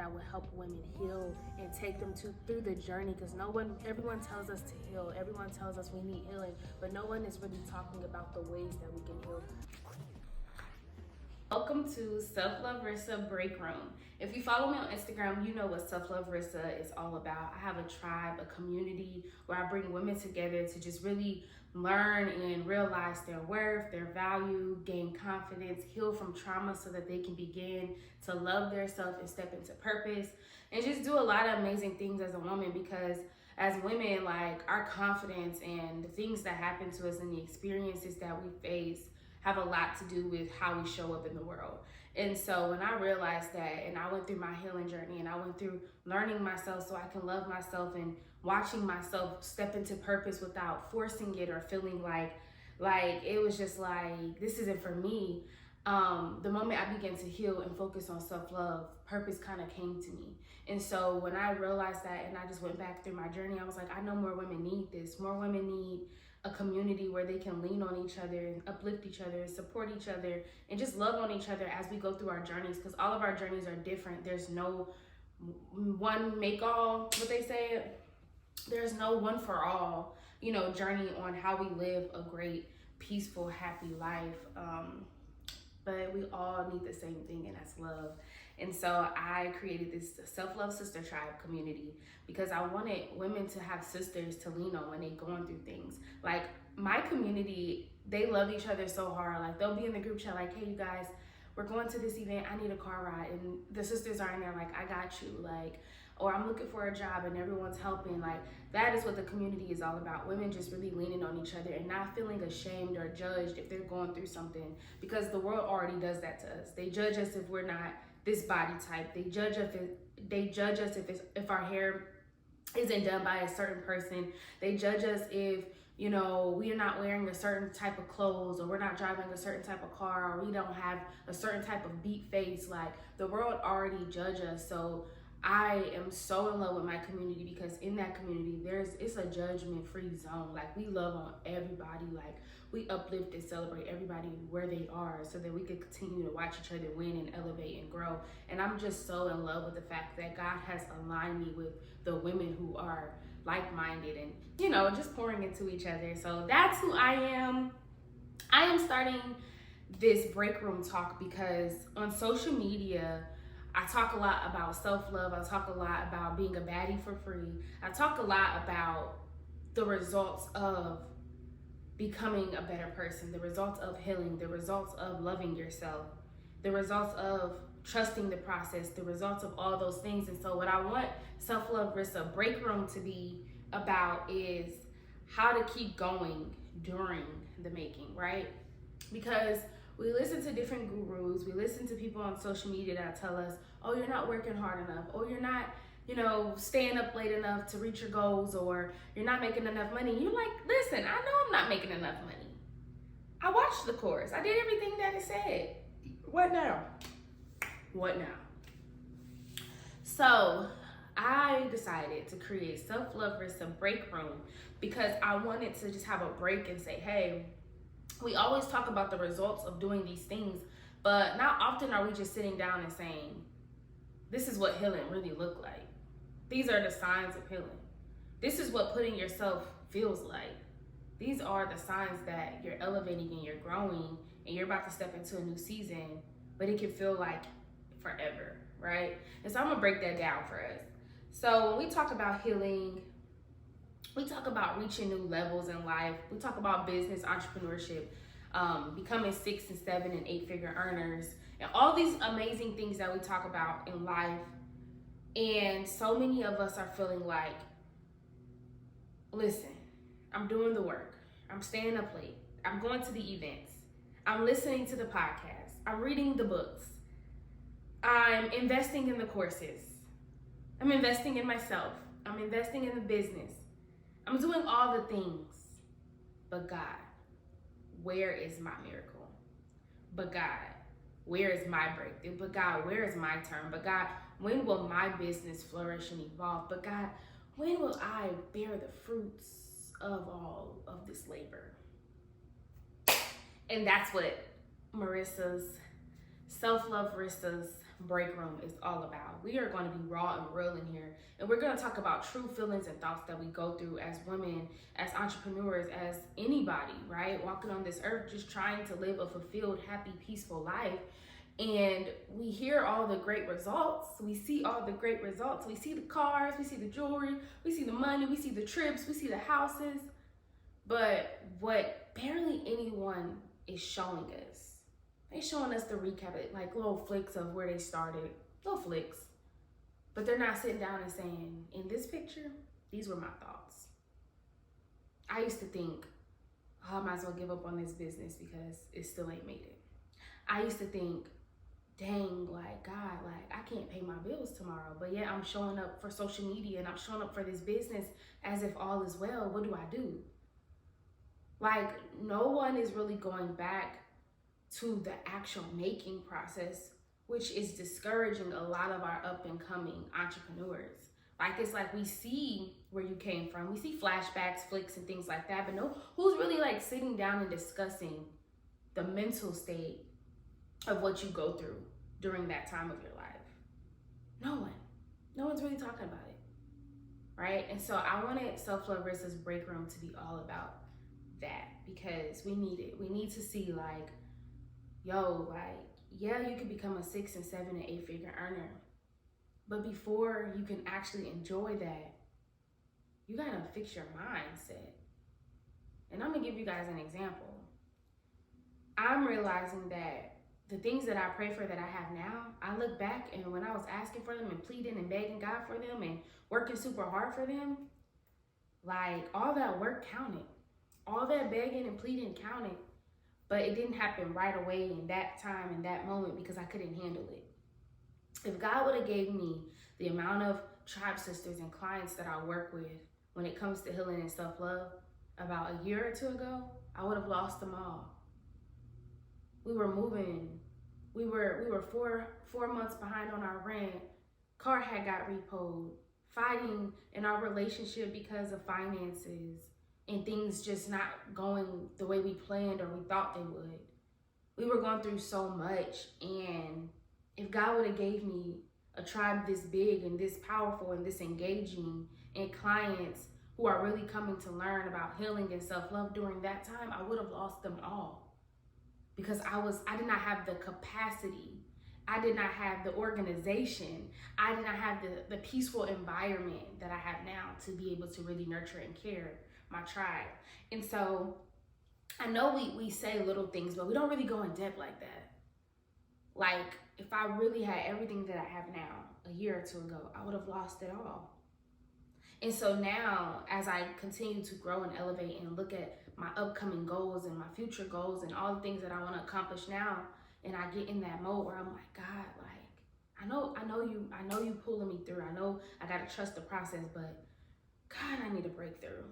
that will help women heal and take them through the journey, because everyone tells us to heal, everyone tells us we need healing, but no one is really talking about the ways that we can heal. Welcome to Self Love Rissa Breakroom. If you follow me on Instagram, you know what Self Love Rissa is all about. I have a tribe, a community where I bring women together to just really learn and realize their worth, their value, gain confidence, heal from trauma so that they can begin to love themselves and step into purpose, and just do a lot of amazing things as a woman, because as women, like, our confidence and the things that happen to us and the experiences that we face have a lot to do with how we show up in the world. And so when I realized that, and I went through my healing journey, and I went through learning myself so I can love myself, and watching myself step into purpose without forcing it or feeling like it was just like, this isn't for me. The moment I began to heal and focus on self-love, purpose kind of came to me. And so when I realized that, and I just went back through my journey, I was like, I know more women need this. More women need a community where they can lean on each other and uplift each other and support each other and just love on each other as we go through our journeys, because all of our journeys are different. There's no one make all, what they say. There's no one for all, journey on how we live a great, peaceful, happy life. But we all need the same thing, and that's love. And so I created this self-love sister tribe community because I wanted women to have sisters to lean on when they're going through things. Like, my community, they love each other so hard. Like, they'll be in the group chat like, hey, you guys, we're going to this event, I need a car ride. And the sisters are in there like, I got you. Like, or I'm looking for a job and everyone's helping. Like, that is what the community is all about. Women just really leaning on each other and not feeling ashamed or judged if they're going through something, because the world already does that to us. They judge us if we're not this body type. They judge us if our hair isn't done by a certain person. They judge us if we are not wearing a certain type of clothes, or we're not driving a certain type of car, or we don't have a certain type of beat face. Like, the world already judge us. So I am so in love with my community, because in that community, it's a judgment-free zone. Like, we love on everybody. Like, we uplift and celebrate everybody where they are so that we can continue to watch each other win and elevate and grow. And I'm just so in love with the fact that God has aligned me with the women who are like-minded and, just pouring into each other. So that's who I am. I am starting this Breakroom talk because on social media, I talk a lot about self-love. I talk a lot about being a baddie for free. I talk a lot about the results of becoming a better person, the results of healing, the results of loving yourself, the results of trusting the process, the results of all those things. And so what I want Self Love Rissa Breakroom to be about is how to keep going during the making, right? Because we listen to different gurus. We listen to people on social media that tell us, oh, you're not working hard enough. Oh, you're not, staying up late enough to reach your goals, or you're not making enough money. You're like, listen, I know I'm not making enough money. I watched the course. I did everything that it said. What now? What now? So I decided to create Self Love Rissa Breakroom because I wanted to just have a break and say, hey, we always talk about the results of doing these things, but not often are we just sitting down and saying, this is what healing really look like. These are the signs of healing. This is what putting yourself feels like. These are the signs that you're elevating and you're growing and you're about to step into a new season, but it can feel like forever, right? And so I'm gonna break that down for us. So when we talk about healing, we talk about reaching new levels in life. We talk about business, entrepreneurship, becoming 6 and 7 and 8-figure earners, and all these amazing things that we talk about in life. And so many of us are feeling like, listen, I'm doing the work. I'm staying up late. I'm going to the events. I'm listening to the podcast. I'm reading the books. I'm investing in the courses. I'm investing in myself. I'm investing in the business. I'm doing all the things. But God, where is my miracle? But God, where is my breakthrough? But God, where is my turn? But God, when will my business flourish and evolve? But God, when will I bear the fruits of all of this labor? And that's what Marissa's Self Love Rissa's Breakroom is all about. We are going to be raw and real in here, and we're going to talk about true feelings and thoughts that we go through as women, as entrepreneurs, as anybody, right? Walking on this earth, just trying to live a fulfilled, happy, peaceful life. And we hear all the great results. We see all the great results. We see the cars, we see the jewelry, we see the money, we see the trips, we see the houses. But what barely anyone is showing us, they're showing us the recap, like little flicks of where they started, little flicks. But they're not sitting down and saying, in this picture, these were my thoughts. I used to think, oh, I might as well give up on this business because it still ain't made it. I used to think, dang, like, God, like, I can't pay my bills tomorrow. But yet I'm showing up for social media and I'm showing up for this business as if all is well. What do I do? Like, no one is really going back to the actual making process, which is discouraging a lot of our up and coming entrepreneurs. Like, it's like we see where you came from. We see flashbacks, flicks, and things like that. But no, who's really like sitting down and discussing the mental state of what you go through during that time of your life? No one. No one's really talking about it, right? And so I wanted Self Love Rissa's Breakroom to be all about that, because we need it. We need to see, like, yo, like, yeah, you can become a 6 and 7 and 8 figure earner, but before you can actually enjoy that, you gotta fix your mindset. And I'm gonna give you guys an example. I'm realizing that the things that I pray for that I have now, I look back and when I was asking for them and pleading and begging God for them and working super hard for them, like, all that work counted. All that begging and pleading counted, but it didn't happen right away in that time, in that moment, because I couldn't handle it. If God would have gave me the amount of tribe sisters and clients that I work with when it comes to healing and self-love about a year or two ago, I would have lost them all. We were moving. We were four months behind on our rent. Car had got repoed. Fighting in our relationship because of finances and things just not going the way we planned or we thought they would. We were going through so much, and if God would have gave me a tribe this big and this powerful and this engaging and clients who are really coming to learn about healing and self-love during that time, I would have lost them all, because I did not have the capacity. I did not have the organization. I did not have the peaceful environment that I have now to be able to really nurture and care my tribe. And so I know we say little things, but we don't really go in depth like that. Like, if I really had everything that I have now a year or two ago, I would have lost it all. And so now, as I continue to grow and elevate and look at my upcoming goals and my future goals and all the things that I want to accomplish now, and I get in that mode where I'm like, God, like, I know you pulling me through. I know I gotta trust the process, but God, I need a breakthrough.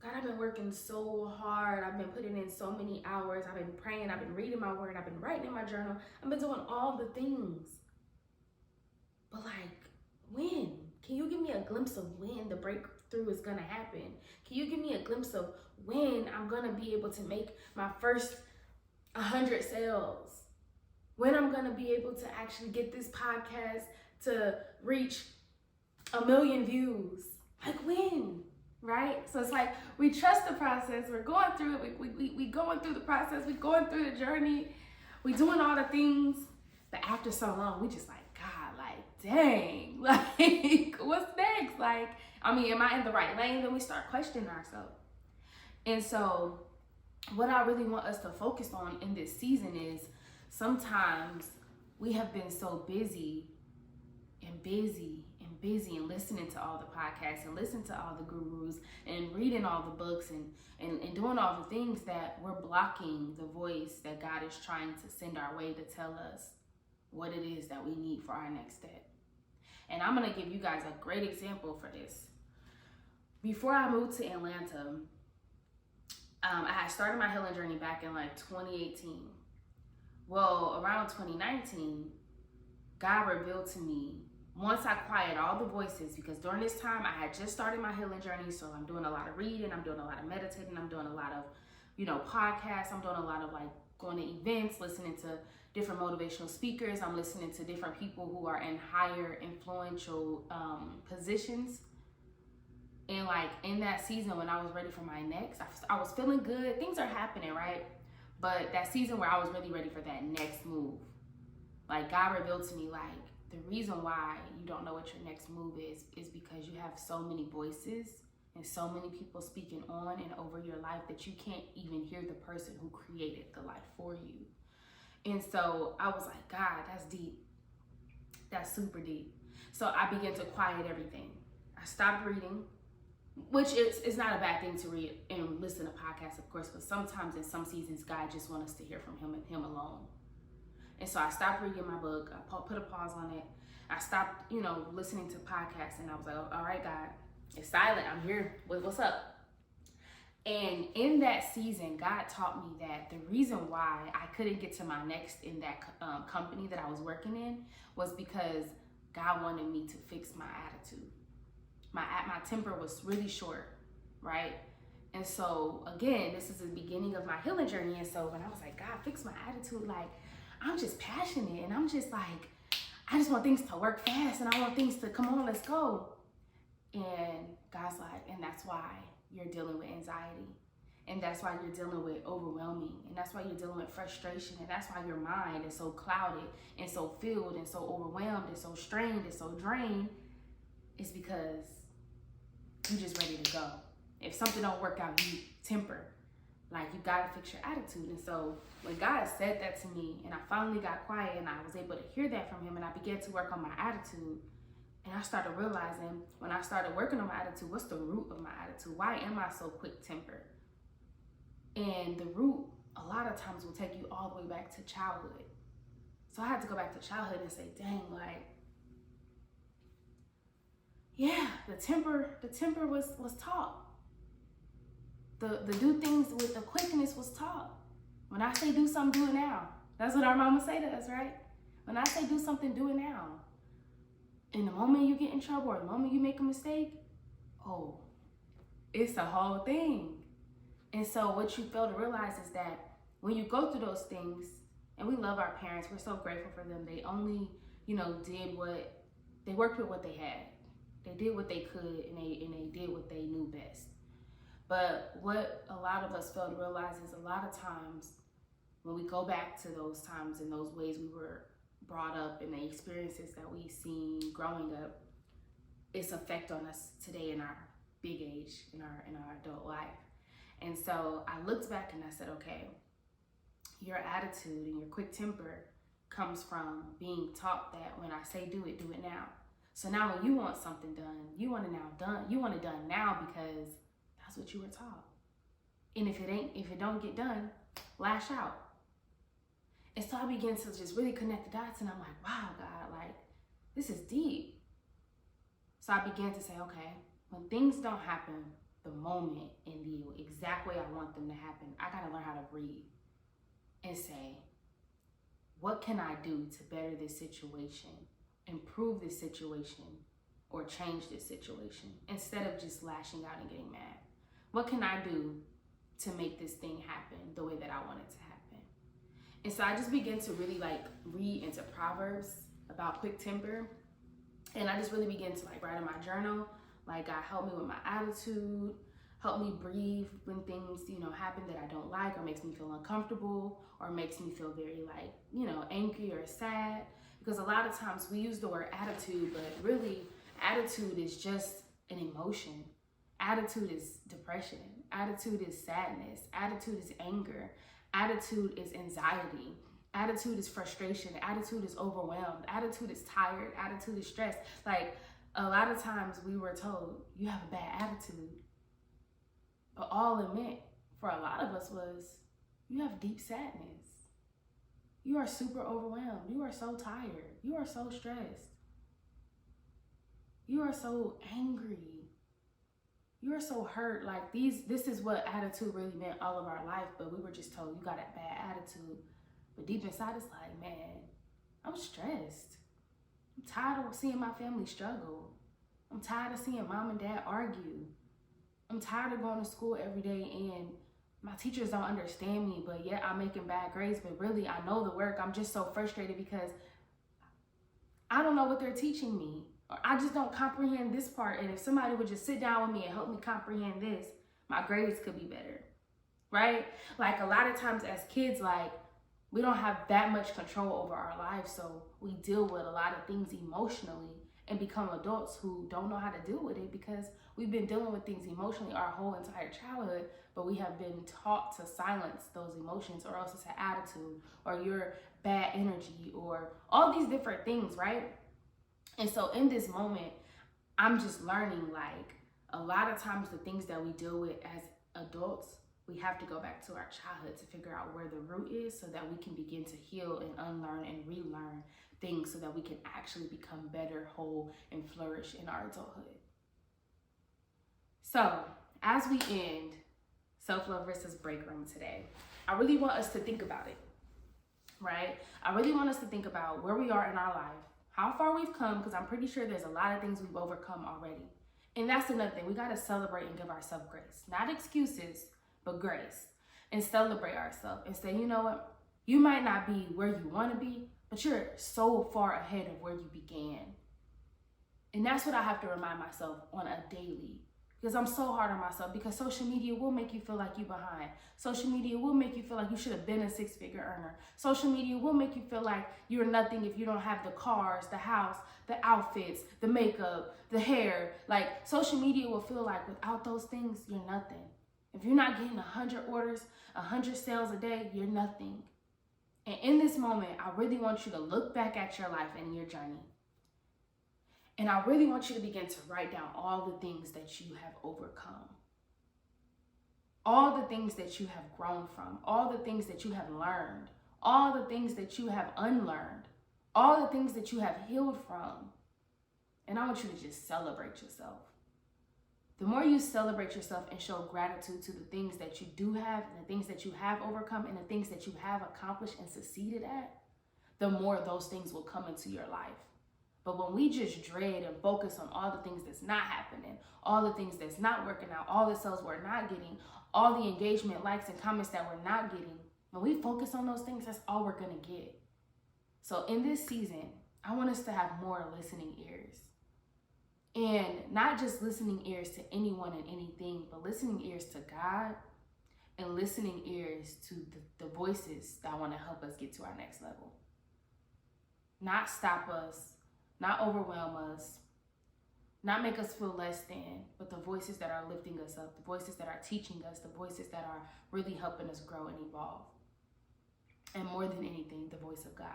God, I've been working so hard. I've been putting in so many hours. I've been praying. I've been reading my word. I've been writing in my journal. I've been doing all the things. But like, when? Can you give me a glimpse of when the breakthrough is gonna happen? Can you give me a glimpse of when I'm gonna be able to make my first 100 sales? When I'm gonna be able to actually get this podcast to reach 1 million views? Like, when? Right? So it's like, we trust the process. We're going through it. We going through the process. We going through the journey. We doing all the things. But after so long, we just like, God, like, dang, like, what's next? Like, I mean, am I in the right lane? Then we start questioning ourselves. And so what I really want us to focus on in this season is, sometimes we have been so busy and listening to all the podcasts and listening to all the gurus and reading all the books and doing all the things that we're blocking the voice that God is trying to send our way to tell us what it is that we need for our next step. And I'm going to give you guys a great example for this. Before I moved to Atlanta, I had started my healing journey back in like 2018. Well, around 2019, God revealed to me, once I quiet all the voices, because during this time I had just started my healing journey, so I'm doing a lot of reading, I'm doing a lot of meditating, I'm doing a lot of, podcasts, I'm doing a lot of like going to events, listening to different motivational speakers. I'm listening to different people who are in higher influential positions. And like in that season when I was ready for my next, I was feeling good. Things are happening, right? But that season where I was really ready for that next move, like God revealed to me, like, the reason why you don't know what your next move is because you have so many voices and so many people speaking on and over your life that you can't even hear the person who created the life for you. And so I was like, God, that's deep. That's super deep. So I began to quiet everything. I stopped reading, which is not a bad thing to read and listen to podcasts, of course, but sometimes in some seasons, God just wants us to hear from him and him alone. And so I stopped reading my book. I put a pause on it. I stopped, listening to podcasts, and I was like, all right, God, it's silent. I'm here. What's up? And in that season, God taught me that the reason why I couldn't get to my next in that company that I was working in was because God wanted me to fix my attitude. My temper was really short, right? And so again, this is the beginning of my healing journey. And so when I was like, God, fix my attitude, like, I'm just passionate and I'm just like, I just want things to work fast and I want things to come on, let's go. And God's like, and that's why you're dealing with anxiety. And that's why you're dealing with overwhelming. And that's why you're dealing with frustration. And that's why your mind is so clouded and so filled and so overwhelmed and so strained and so drained. It's because you're just ready to go. If something don't work out, you temper. Like, you gotta fix your attitude. And so when God said that to me and I finally got quiet and I was able to hear that from him and I began to work on my attitude, and I started realizing when I started working on my attitude, what's the root of my attitude? Why am I so quick-tempered? And the root, a lot of times, will take you all the way back to childhood. So I had to go back to childhood and say, dang, like, yeah, the temper was taught. The do things with the quickness was taught. When I say do something, do it now. That's what our mama say to us, right? When I say do something, do it now. And the moment you get in trouble or the moment you make a mistake, oh, it's the whole thing. And so what you fail to realize is that when you go through those things, and we love our parents, we're so grateful for them. They only, they worked with what they had. They did what they could and they did what they knew best. But what a lot of us fail to realize is a lot of times when we go back to those times and those ways we were brought up and the experiences that we've seen growing up, it's effect on us today in our big age, in our adult life. And so I looked back and I said, okay, your attitude and your quick temper comes from being taught that when I say do it now. So now when you want something done, you want it done now because that's what you were taught. And if it don't get done, lash out. And so I began to just really connect the dots and I'm like, wow, God, like, this is deep. So I began to say, okay, when things don't happen the moment in the exact way I want them to happen, I gotta learn how to breathe and say, what can I do to better this situation, improve this situation, or change this situation instead of just lashing out and getting mad? What can I do to make this thing happen the way that I want it to happen? And so I just began to really read into Proverbs about quick temper. And I just really began to write in my journal, God, help me with my attitude, help me breathe when things, happen that I don't like or makes me feel uncomfortable or makes me feel very angry or sad. Because a lot of times we use the word attitude, but really attitude is just an emotion. Attitude is depression. Attitude is sadness. Attitude is anger. Attitude is anxiety. Attitude is frustration. Attitude is overwhelmed. Attitude is tired. Attitude is stressed. A lot of times we were told, you have a bad attitude. But all it meant for a lot of us was, you have deep sadness. You are super overwhelmed. You are so tired. You are so stressed. You are so angry. You are so hurt. This is what attitude really meant all of our life, but we were just told, you got a bad attitude. But deep inside, it's like, man, I'm stressed. I'm tired of seeing my family struggle. I'm tired of seeing mom and dad argue. I'm tired of going to school every day and my teachers don't understand me, but yet I'm making bad grades, but really I know the work. I'm just so frustrated because I don't know what they're teaching me, or I just don't comprehend this part. And if somebody would just sit down with me and help me comprehend this, my grades could be better, right? Like a lot of times as kids, like we don't have that much control over our lives. So we deal with a lot of things emotionally and become adults who don't know how to deal with it because we've been dealing with things emotionally our whole entire childhood, but we have been taught to silence those emotions, or else it's an attitude, or you're bad energy, or all these different things, right? And so in this moment, I'm just learning, like, a lot of times the things that we deal with as adults, we have to go back to our childhood to figure out where the root is so that we can begin to heal and unlearn and relearn things so that we can actually become better, whole, and flourish in our adulthood. So as we end Self-Love Rissa's Break Room today, I really want us to think about it, right? I really want us to think about where we are in our life, how far we've come, because I'm pretty sure there's a lot of things we've overcome already. And that's another thing. We got to celebrate and give ourselves grace. Not excuses, but grace. And celebrate ourselves and say, you know what? You might not be where you want to be, but you're so far ahead of where you began. And that's what I have to remind myself on a daily. Because I'm so hard on myself, because social media will make you feel like you're behind. Social media will make you feel like you should have been a six-figure earner. Social media will make you feel like you're nothing if you don't have the cars, the house, the outfits, the makeup, the hair. Like, social media will feel like without those things, you're nothing. If you're not getting 100 orders, 100 sales a day, you're nothing. And in this moment, I really want you to look back at your life and your journey. And I really want you to begin to write down all the things that you have overcome. All the things that you have grown from. All the things that you have learned. All the things that you have unlearned. All the things that you have healed from. And I want you to just celebrate yourself. The more you celebrate yourself and show gratitude to the things that you do have, and the things that you have overcome, and the things that you have accomplished and succeeded at, the more those things will come into your life. But when we just dread and focus on all the things that's not happening, all the things that's not working out, all the sales we're not getting, all the engagement, likes, and comments that we're not getting, when we focus on those things, that's all we're going to get. So in this season, I want us to have more listening ears. And not just listening ears to anyone and anything, but listening ears to God and listening ears to the voices that want to help us get to our next level. Not stop us, not overwhelm us, not make us feel less than, but the voices that are lifting us up, the voices that are teaching us, the voices that are really helping us grow and evolve. And more than anything, the voice of God.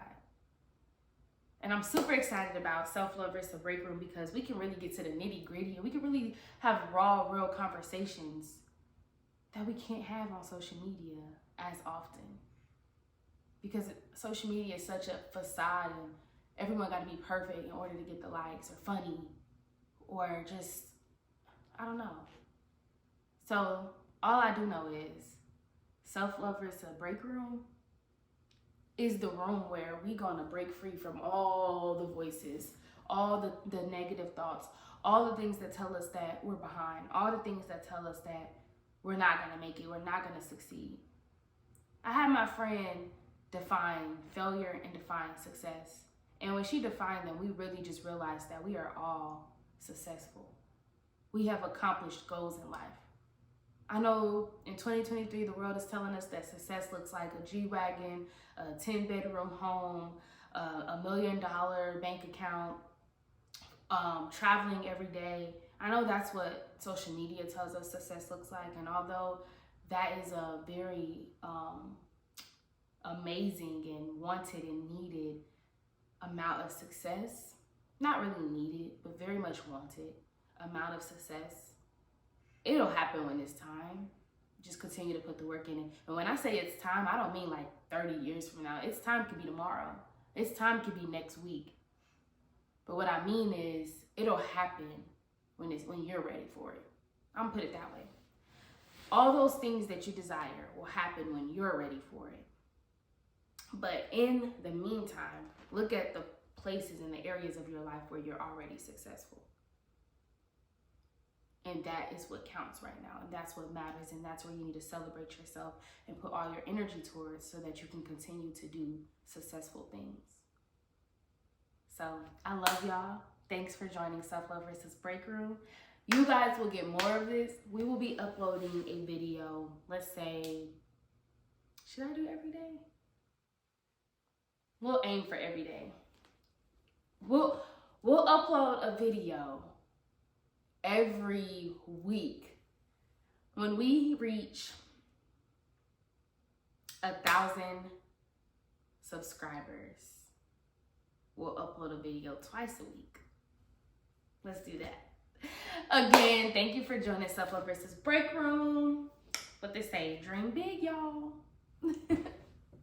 And I'm super excited about Self-Love Rissa Breakroom because we can really get to the nitty gritty and we can really have raw, real conversations that we can't have on social media as often. Because social media is such a facade and everyone got to be perfect in order to get the likes, or funny, or just, I don't know. So all I do know is Self-Love Rissa Breakroom is the room where we're going to break free from all the voices, all the negative thoughts, all the things that tell us that we're behind, all the things that tell us that we're not going to make it, we're not going to succeed. I had my friend define failure and define success. And when she defined them, we really just realized that we are all successful. We have accomplished goals in life. I know in 2023, the world is telling us that success looks like a G-Wagon, a 10-bedroom home, $1 million bank account, traveling every day. I know that's what social media tells us success looks like. And although that is a very amazing and wanted and needed amount of success, not really needed, but very much wanted amount of success, it'll happen when it's time. Just continue to put the work in it. And when I say it's time, I don't mean like 30 years from now. It's time could be tomorrow. It's time could be next week. But what I mean is it'll happen when you're ready for it. I'm gonna put it that way. All those things that you desire will happen when you're ready for it. But in the meantime, look at the places and the areas of your life where you're already successful. And that is what counts right now. And that's what matters. And that's where you need to celebrate yourself and put all your energy towards so that you can continue to do successful things. So I love y'all. Thanks for joining Self Love versus Breakroom. You guys will get more of this. We will be uploading a video, let's say, should I do every day? We'll aim for every day. We'll upload a video every week. When we reach 1,000 subscribers, we'll upload a video twice a week. Let's do that. Again, thank you for joining Self Love versus Breakroom. What they say, dream big, y'all.